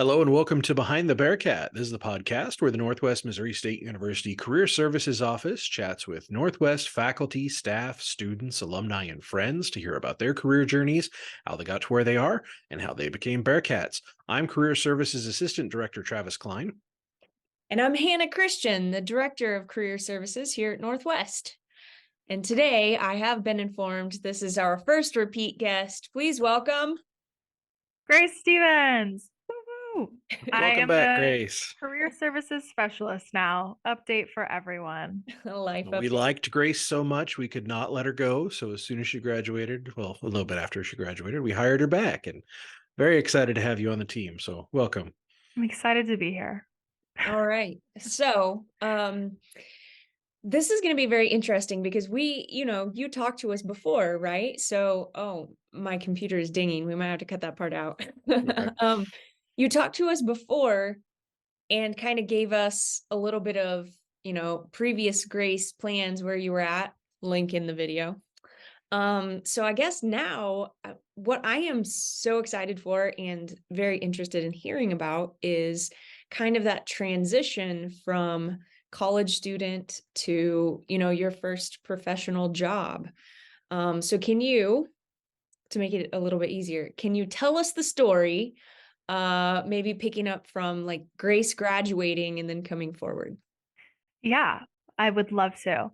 Hello and welcome to Behind the Bearcat. This is the podcast where the Northwest Missouri State University Career Services Office chats with Northwest faculty, staff, students, alumni, and friends to hear about their career journeys, how they got to where they are, and how they became Bearcats. I'm Career Services Assistant Director Travis Klein. And I'm Hannah Christian, the Director of Career Services here at Northwest. And today I have been informed this is our first repeat guest. Please welcome Grace Stevens. Woo-hoo. I Welcome am back, the Grace. career services specialist now. Update for everyone. a life We update. liked Grace so much we could not let her go. So as soon as she graduated, well, a little bit after she graduated, we hired her back and very excited to have you on the team. So welcome. I'm excited to be here. All right. So, this is going to be very interesting because you talked to us before, right? So, my computer is dinging. We might have to cut that part out. Okay. You talked to us before and kind of gave us a little bit of, previous Grace plans where you were at, link in the video. So I guess now what I am so excited for and very interested in hearing about is kind of that transition from college student to, your first professional job. So to make it a little bit easier, can you tell us the story, maybe picking up from like Grace graduating and then coming forward? Yeah, I would love to.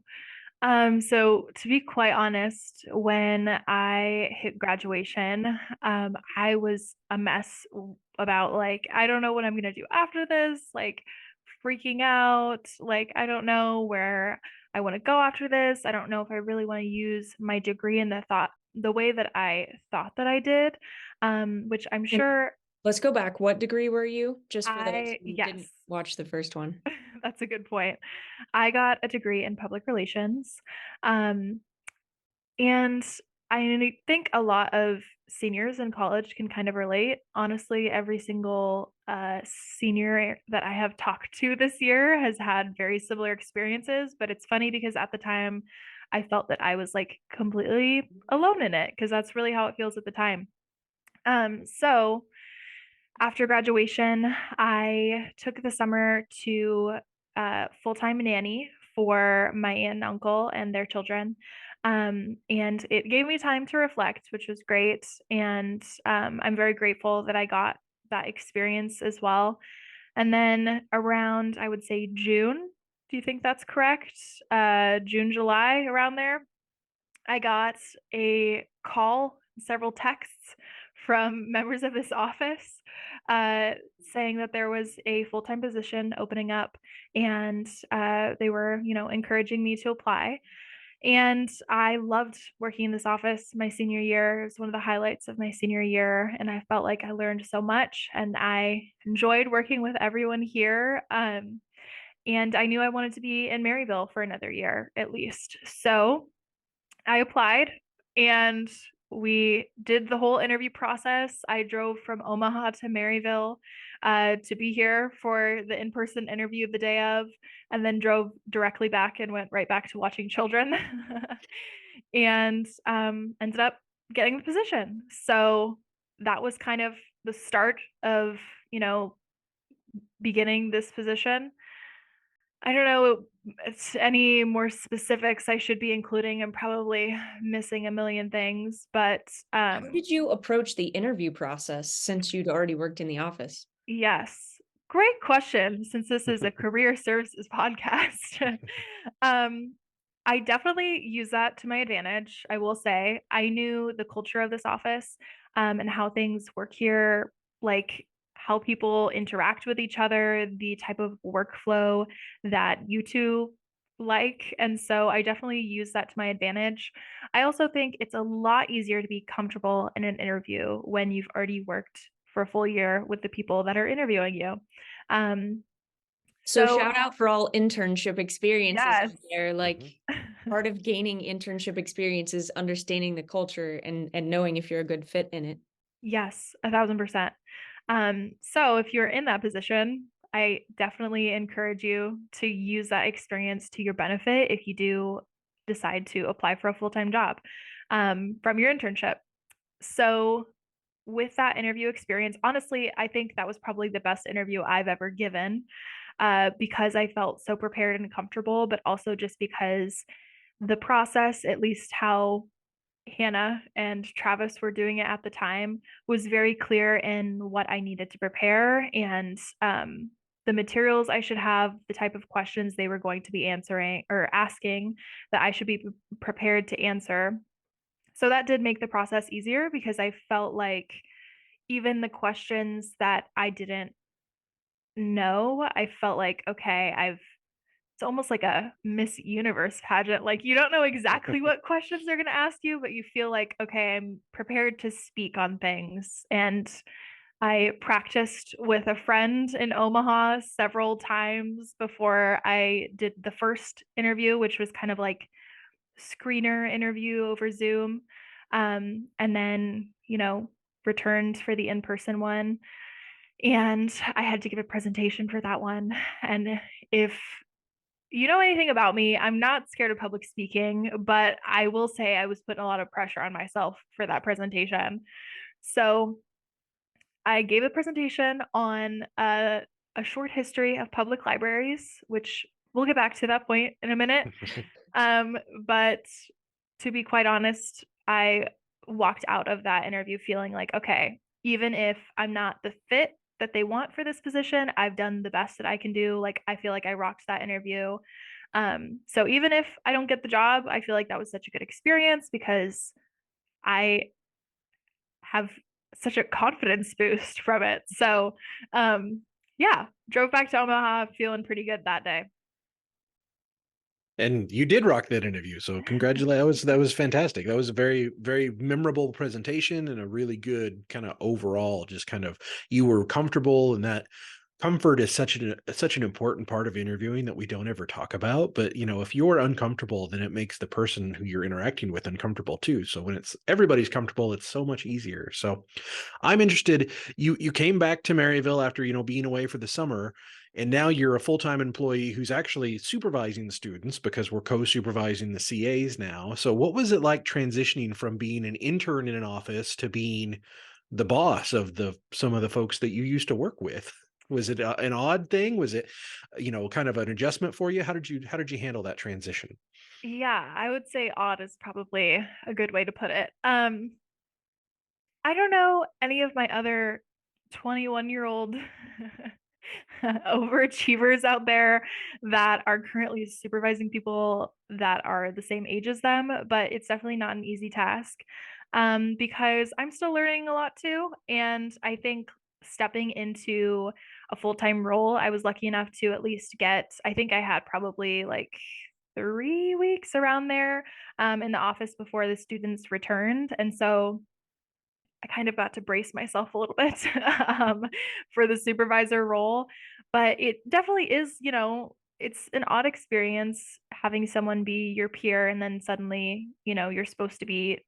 So to be quite honest, when I hit graduation, I was a mess about like, I don't know what I'm gonna do after this, like freaking out, like I don't know where I want to go after this. I don't know if I really want to use my degree in the way that I thought that I did. Which I'm And sure let's go back. What degree were you? Just for those who yes, didn't watch the first one. that's a good point. I got a degree in public relations. Um, and I think a lot of seniors in college can kind of relate. Honestly, every single senior that I have talked to this year has had very similar experiences. But it's funny because at the time, I felt that I was like completely alone in it because that's really how it feels at the time. So after graduation, I took the summer to full-time nanny for my aunt and uncle and their children. And it gave me time to reflect, which was great. And I'm very grateful that I got that experience as well. And then around, I would say June, do you think that's correct? June, July, around there, I got a call, several texts from members of this office saying that there was a full time position opening up, and they were, encouraging me to apply. And I loved working in this office my senior year. It was one of the highlights of my senior year, and I felt like I learned so much, and I enjoyed working with everyone here. And I knew I wanted to be in Maryville for another year at least. So I applied and we did the whole interview process. I drove from Omaha to Maryville to be here for the in person interview the day of, and then drove directly back and went right back to watching children and ended up getting the position. So that was kind of the start of, you know, beginning this position. I don't know any more specifics I should be including. I'm probably missing a million things, but How did you approach the interview process since you'd already worked in the office? yes, great question. Since this is a career services podcast, um, I definitely use that to my advantage. I will say I knew the culture of this office and how things work here, like how people interact with each other, the type of workflow that you two like. And so I definitely use that to my advantage. I also think it's a lot easier to be comfortable in an interview when you've already worked for a full year with the people that are interviewing you. Um, So so shout out for all internship experiences yes. out there. Like part of gaining internship experience is understanding the culture and knowing if you're a good fit in it. Yes, 1,000%. So if you're in that position, I definitely encourage you to use that experience to your benefit if you do decide to apply for a full-time job from your internship. So with that interview experience, honestly, I think that was probably the best interview I've ever given, because I felt so prepared and comfortable, but also just because the process, at least how Hannah and Travis were doing it at the time, was very clear in what I needed to prepare and the materials I should have, the type of questions they were going to be answering or asking that I should be prepared to answer. So that did make the process easier because I felt like even the questions that I didn't know, I felt like, okay, it's almost like a Miss Universe pageant. Like you don't know exactly what questions they're going to ask you, but you feel like, okay, I'm prepared to speak on things. And I practiced with a friend in Omaha several times before I did the first interview, which was kind of like screener interview over Zoom. And then, returned for the in-person one. And I had to give a presentation for that one. And if you know anything about me, I'm not scared of public speaking, but I will say I was putting a lot of pressure on myself for that presentation. So I gave a presentation on a short history of public libraries, which we'll get back to that point in a minute. But to be quite honest, I walked out of that interview feeling like, okay, even if I'm not the fit that they want for this position, I've done the best that I can do. Like, I feel like I rocked that interview. So even if I don't get the job, I feel like that was such a good experience because I have such a confidence boost from it. So, yeah, drove back to Omaha feeling pretty good that day. And you did rock that interview. So congratulations. That was fantastic. That was a very, very memorable presentation and a really good kind of overall, just kind of you were comfortable, and that comfort is such an important part of interviewing that we don't ever talk about. But if you're uncomfortable, then it makes the person who you're interacting with uncomfortable too. So when it's everybody's comfortable, it's so much easier. So I'm interested. You came back to Maryville after being away for the summer, and now you're a full-time employee who's actually supervising the students because we're co-supervising the CAs now. So what was it like transitioning from being an intern in an office to being the boss of some of the folks that you used to work with? Was it an odd thing? Was it, kind of an adjustment for you? How did you handle that transition? Yeah, I would say odd is probably a good way to put it. I don't know any of my other 21-year-old overachievers out there that are currently supervising people that are the same age as them, but it's definitely not an easy task because I'm still learning a lot too. And I think stepping into a full-time role, I was lucky enough to at least I think I had probably like 3 weeks around there in the office before the students returned. And so I kind of got to brace myself a little bit for the supervisor role. But it definitely is, it's an odd experience having someone be your peer and then suddenly, you're supposed to be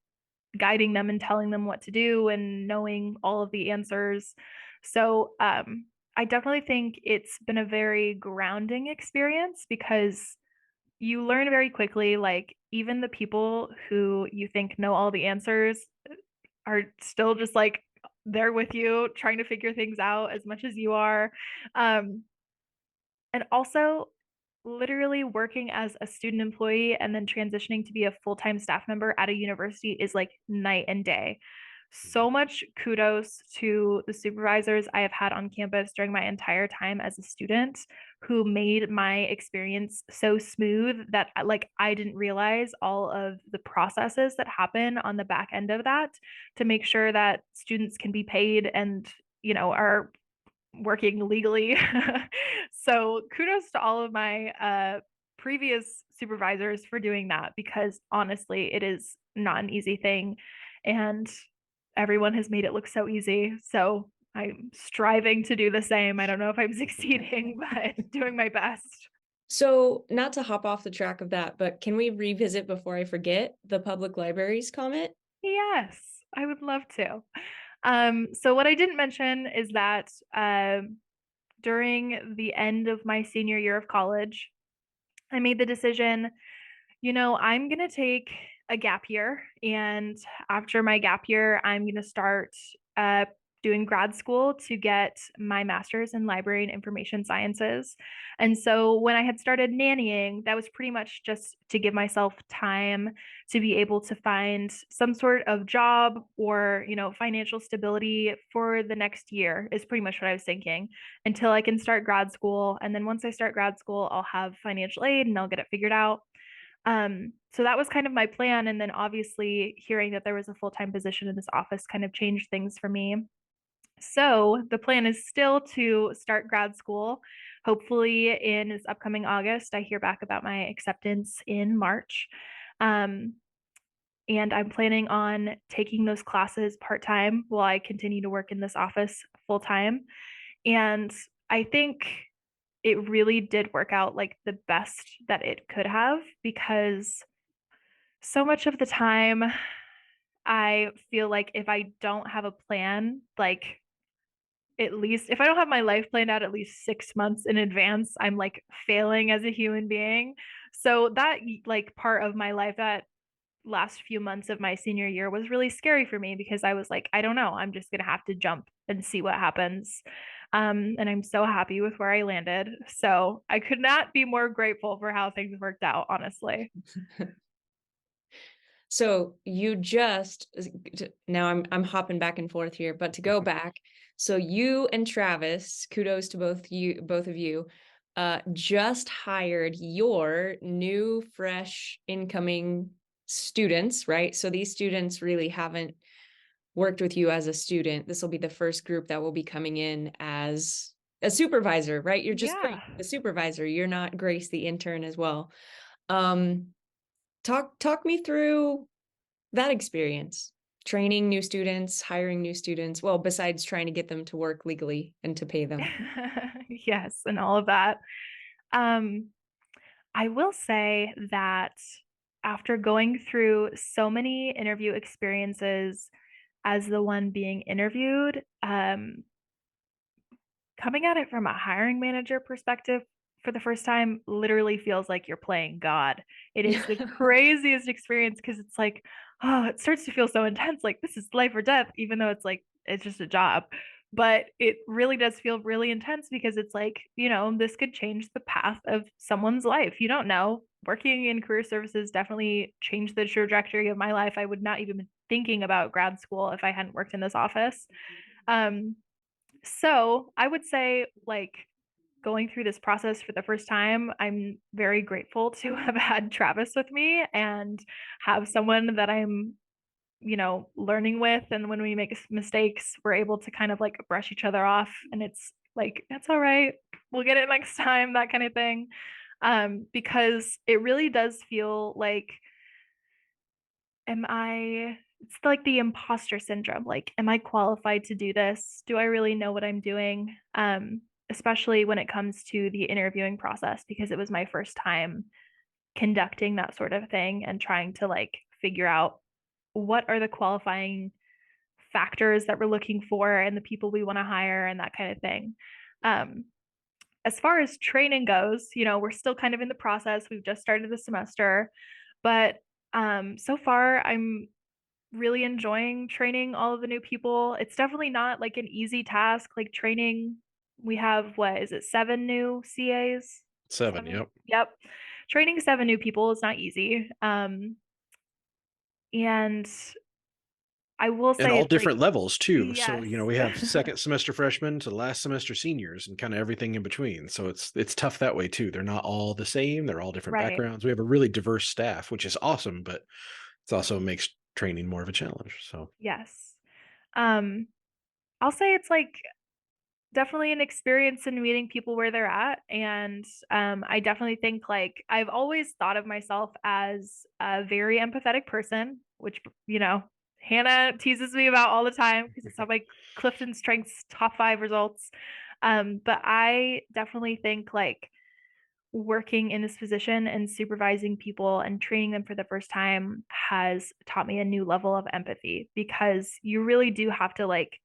guiding them and telling them what to do and knowing all of the answers. So I definitely think it's been a very grounding experience because you learn very quickly, like, even the people who you think know all the answers are still just like there with you trying to figure things out as much as you are. Um, and also, literally working as a student employee and then transitioning to be a full-time staff member at a university is like night and day. So much kudos to the supervisors I have had on campus during my entire time as a student who made my experience so smooth that like I didn't realize all of the processes that happen on the back end of that to make sure that students can be paid and are working legally. So kudos to all of my previous supervisors for doing that because honestly, it is not an easy thing. And everyone has made it look so easy. So I'm striving to do the same. I don't know if I'm succeeding, but doing my best. So, not to hop off the track of that, but can we revisit before I forget the public libraries comment? Yes, I would love to. So what I didn't mention is that during the end of my senior year of college, I made the decision, I'm going to take a gap year. And after my gap year, I'm going to start doing grad school to get my master's in library and information sciences. And so when I had started nannying, that was pretty much just to give myself time to be able to find some sort of job or, financial stability for the next year is pretty much what I was thinking until I can start grad school. And then once I start grad school, I'll have financial aid and I'll get it figured out. So that was kind of my plan. And then obviously hearing that there was a full-time position in this office kind of changed things for me. So the plan is still to start grad school. Hopefully in this upcoming August, I hear back about my acceptance in March. Um, and I'm planning on taking those classes part-time while I continue to work in this office full-time. And I think it really did work out like the best that it could have, because so much of the time I feel like if I don't have a plan, like at least if I don't have my life planned out at least 6 months in advance, I'm like failing as a human being. So that like part of my life, that last few months of my senior year was really scary for me because I was like, I don't know, I'm just gonna have to jump and see what happens. And I'm so happy with where I landed. So I could not be more grateful for how things worked out, honestly. So you just now I'm hopping back and forth here, but to go back, so you and Travis, kudos to both of you, just hired your new fresh incoming students, right? So these students really haven't worked with you as a student. This will be the first group that will be coming in as a supervisor, right? You're just Yeah. the supervisor. You're not Grace, the intern as well. Um, talk me through that experience, training new students, hiring new students, well, besides trying to get them to work legally and to pay them. Yes, and all of that. Um, I will say that after going through so many interview experiences as the one being interviewed, coming at it from a hiring manager perspective for the first time literally feels like you're playing God. It is the craziest experience because it's like, oh, it starts to feel so intense. Like this is life or death, even though it's like, it's just a job. But it really does feel really intense because it's like, this could change the path of someone's life. You don't know. Working in career services definitely changed the trajectory of my life. I would not even be thinking about grad school if I hadn't worked in this office. Um, so I would say, like, going through this process for the first time, I'm very grateful to have had Travis with me and have someone that I'm, learning with. And when we make mistakes, we're able to kind of like brush each other off. And it's like, that's all right. We'll get it next time, that kind of thing. Because it really does feel like, it's like the imposter syndrome. Like, am I qualified to do this? Do I really know what I'm doing? Especially when it comes to the interviewing process, because it was my first time conducting that sort of thing and trying to like figure out what are the qualifying factors that we're looking for and the people we want to hire and that kind of thing. Um, as far as training goes, we're still kind of in the process. We've just started the semester, but so far I'm really enjoying training all of the new people. It's definitely not like an easy task. Like training, we have what is it, 7 new CAs? 7, Seven? yep. Yep. Training 7 new people is not easy. And I will And say all it's like, different levels too. So, yes. we have second semester freshmen to last semester seniors and kind of everything in between. So it's tough that way too. They're not all the same. They're all different Right. backgrounds. We have a really diverse staff, which is awesome, but it also makes training more of a challenge. So Yes. Um, I'll say it's like definitely an experience in meeting people where they're at. And I definitely think like I've always thought of myself as a very empathetic person, which, Hannah teases me about all the time because it's on my Clifton Strengths top 5 results. But I definitely think like working in this position and supervising people and training them for the first time has taught me a new level of empathy, because you really do have to like,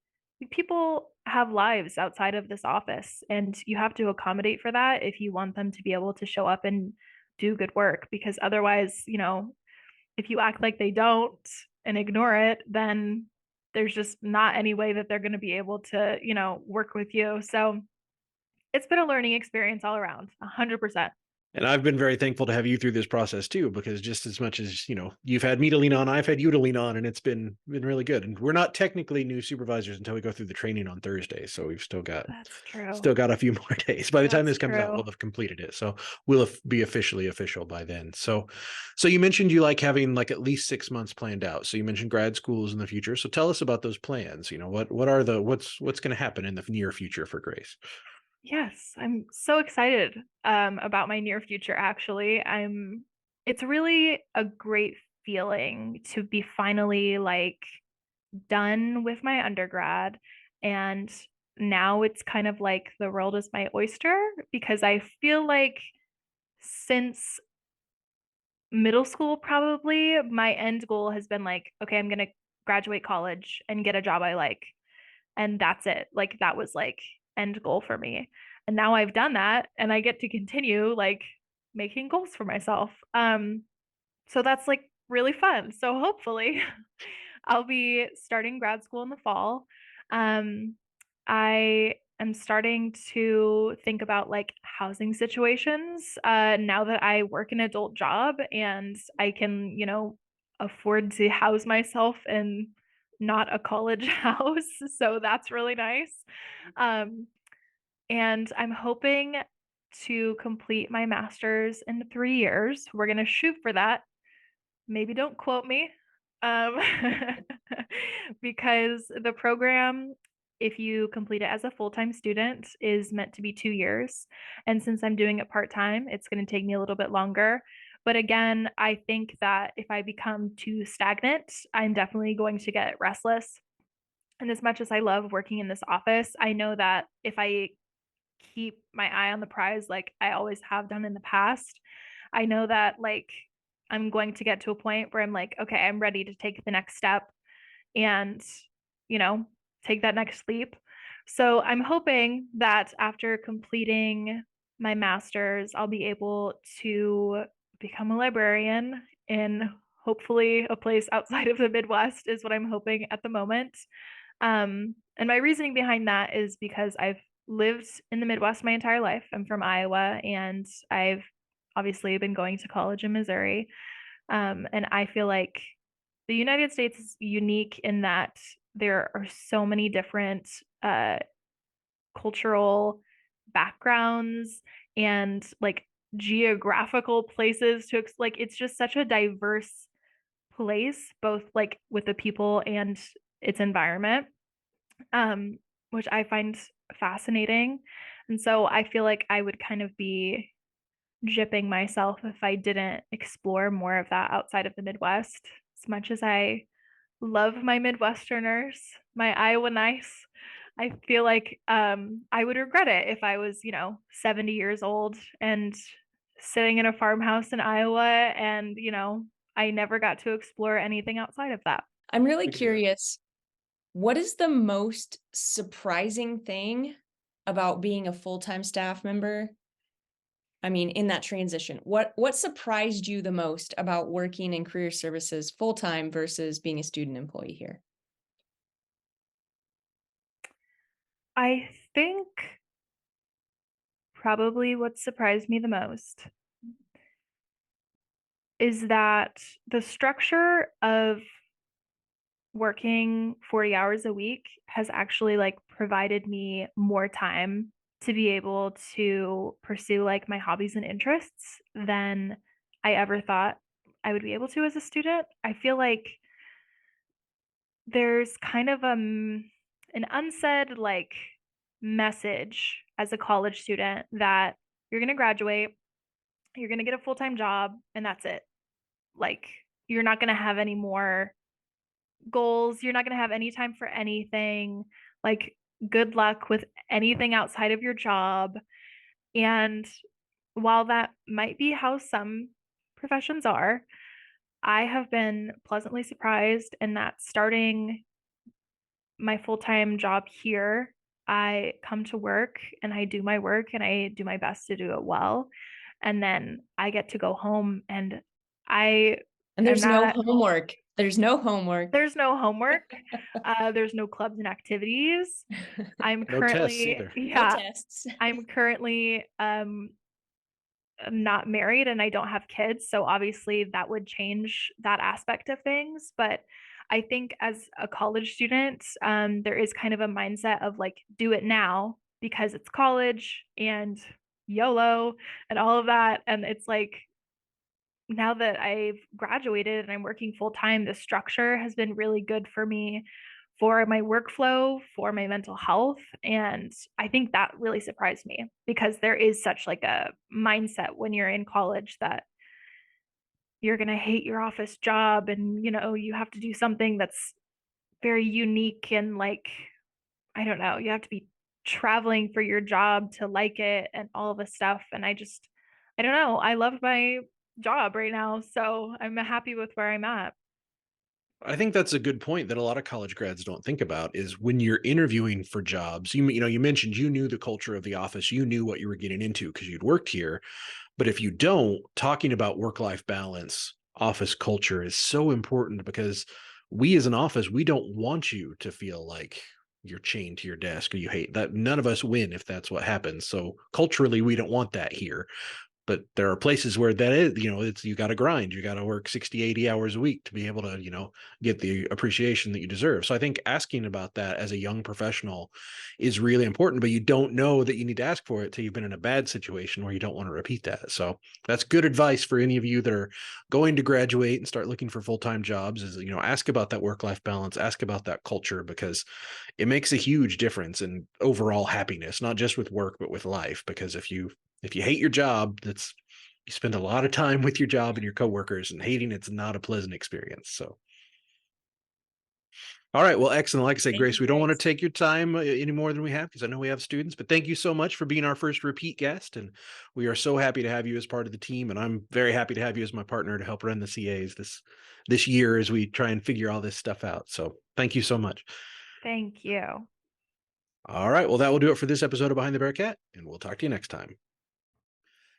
people have lives outside of this office and you have to accommodate for that if you want them to be able to show up and do good work, because otherwise, if you act like they don't and ignore it, then there's just not any way that they're going to be able to, work with you. So it's been a learning experience all around, 100%. And I've been very thankful to have you through this process too, because just as much as, you've had me to lean on, I've had you to lean on, and it's been really good. And we're not technically new supervisors until we go through the training on Thursday. So we've That's true. still got a few more days. By the time That's this comes out, true. we'll have completed it. So we'll be officially official by then. So you mentioned you like having like at least 6 months planned out. So you mentioned grad schools in the future. So tell us about those plans. What's going to happen in the near future for Grace? Yes, I'm so excited about my near future actually. It's really a great feeling to be finally like done with my undergrad, and now it's kind of like the world is my oyster because I feel like since middle school probably my end goal has been like, okay, I'm going to graduate college and get a job I like, and that's it. Like that was like end goal for me. And now I've done that and I get to continue like making goals for myself. So that's like really fun. So hopefully I'll be starting grad school in the fall. Um, I am starting to think about like housing situations now that I work an adult job and I can, afford to house myself in not a college house. So that's really nice. Um, and I'm hoping to complete my master's in 3 years. We're going to shoot for that. Maybe don't quote me. Um, because the program, if you complete it as a full-time student, is meant to be 2 years. And since I'm doing it part-time, it's going to take me a little bit longer. But again, I think that if I become too stagnant, I'm definitely going to get restless. And as much as I love working in this office, I know that if I keep my eye on the prize like I always have done in the past, I know that like I'm going to get to a point where I'm like, okay, I'm ready to take the next step and, you know, take that next leap. So I'm hoping that after completing my master's, I'll be able to become a librarian in hopefully a place outside of the Midwest, is what I'm hoping at the moment. And my reasoning behind that is because I've lived in the Midwest my entire life. I'm from Iowa, and I've obviously been going to college in Missouri. And I feel like the United States is unique in that there are so many different cultural backgrounds and like geographical places to like it's just such a diverse place, both like with the people and its environment, um, which I find fascinating. And so I feel like I would kind of be gypping myself if I didn't explore more of that outside of the Midwest. As much as I love my Midwesterners, my Iowa nice, I feel like I would regret it if I was, 70 years old and sitting in a farmhouse in Iowa and, I never got to explore anything outside of that. I'm really I can see that. curious, what is the most surprising thing about being a full-time staff member? I mean, in that transition, what surprised you the most about working in career services full-time versus being a student employee here? I think probably what surprised me the most is that the structure of working 40 hours a week has actually like provided me more time to be able to pursue like my hobbies and interests than I ever thought I would be able to as a student. I feel like there's kind of an unsaid like message as a college student that you're going to graduate, you're going to get a full-time job, and that's it. Like you're not going to have any more goals, you're not going to have any time for anything. Like good luck with anything outside of your job. And while that might be how some professions are, I have been pleasantly surprised in that starting my full-time job here, I come to work and I do my work and I do my best to do it well. And then I get to go home and I And am there's no not, homework. There's no homework. There's no homework. There's no clubs and activities. I'm No tests currently either. No yeah, tests. I'm currently, not married and I don't have kids, so obviously that would change that aspect of things, but I think as a college student, there is kind of a mindset of, like, do it now because it's college and YOLO and all of that, and it's like, now that I've graduated and I'm working full time, the structure has been really good for me for my workflow, for my mental health. And I think that really surprised me because there is such like a mindset when you're in college that you're going to hate your office job and you have to do something that's very unique and like I don't know, you have to be traveling for your job to like it and all of this stuff. And I don't know, I love my job right now. So I'm happy with where I'm at. I think that's a good point that a lot of college grads don't think about is when you're interviewing for jobs. You mentioned you knew the culture of the office, you knew what you were getting into because you'd worked here. But if you don't, talking about work-life balance, office culture is so important because we as an office, we don't want you to feel like you're chained to your desk or you hate that. None of us win if that's what happens. So culturally, we don't want that here. But there are places where that is, it's you got to grind, you got to work 60, 80 hours a week to be able to, get the appreciation that you deserve. So I think asking about that as a young professional is really important, but you don't know that you need to ask for it till you've been in a bad situation where you don't want to repeat that. So that's good advice for any of you that are going to graduate and start looking for full-time jobs is, ask about that work-life balance, ask about that culture, because it makes a huge difference in overall happiness, not just with work, but with life. Because if you hate your job, that's you spend a lot of time with your job and your coworkers, and hating it's not a pleasant experience. So, all right, well, excellent. Like I said, Thank you, Grace, we don't want to Grace. take your time any more than we have because I know we have students. But thank you so much for being our first repeat guest, and we are so happy to have you as part of the team. And I'm very happy to have you as my partner to help run the CAs this year as we try and figure all this stuff out. So, thank you so much. Thank you. All right, well, that will do it for this episode of Behind the Bearcat, and we'll talk to you next time.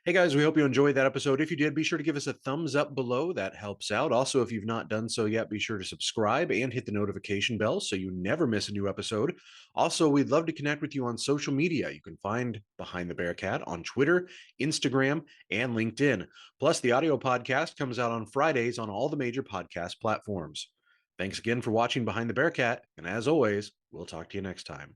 Hey guys, we hope you enjoyed that episode. If you did, be sure to give us a thumbs up below. That helps out. Also, if you've not done so yet, be sure to subscribe and hit the notification bell so you never miss a new episode. Also, we'd love to connect with you on social media. You can find Behind the Bearcat on Twitter, Instagram, and LinkedIn. Plus, the audio podcast comes out on Fridays on all the major podcast platforms. Thanks again for watching Behind the Bearcat, and as always, we'll talk to you next time.